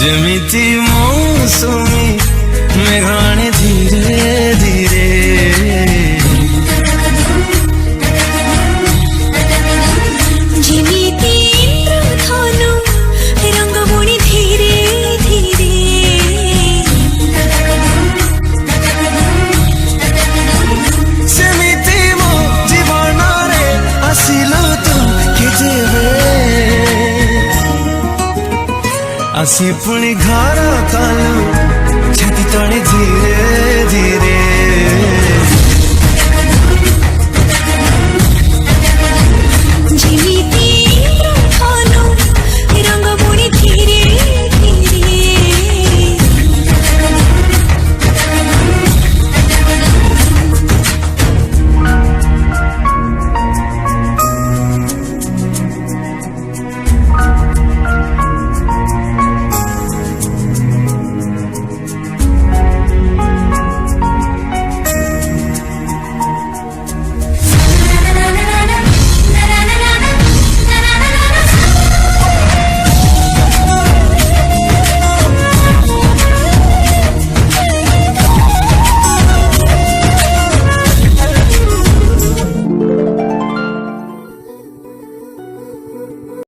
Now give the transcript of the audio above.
ଯେମିତି ମୌସୁମୀ ମେଘାଣେ ଧୀରେ ଧୀରେ ଯେମିତି ଇନ୍ଦ୍ରଧନୁ ରଙ୍ଗ ବୁଣି ଧୀରେ ଧୀରେ ସେମିତି ମୋ ଜୀବନରେ ଆସିଲୁ ତୁ କେତେବେ आसी पुणी घर कलु छाती तले धीरे धीरे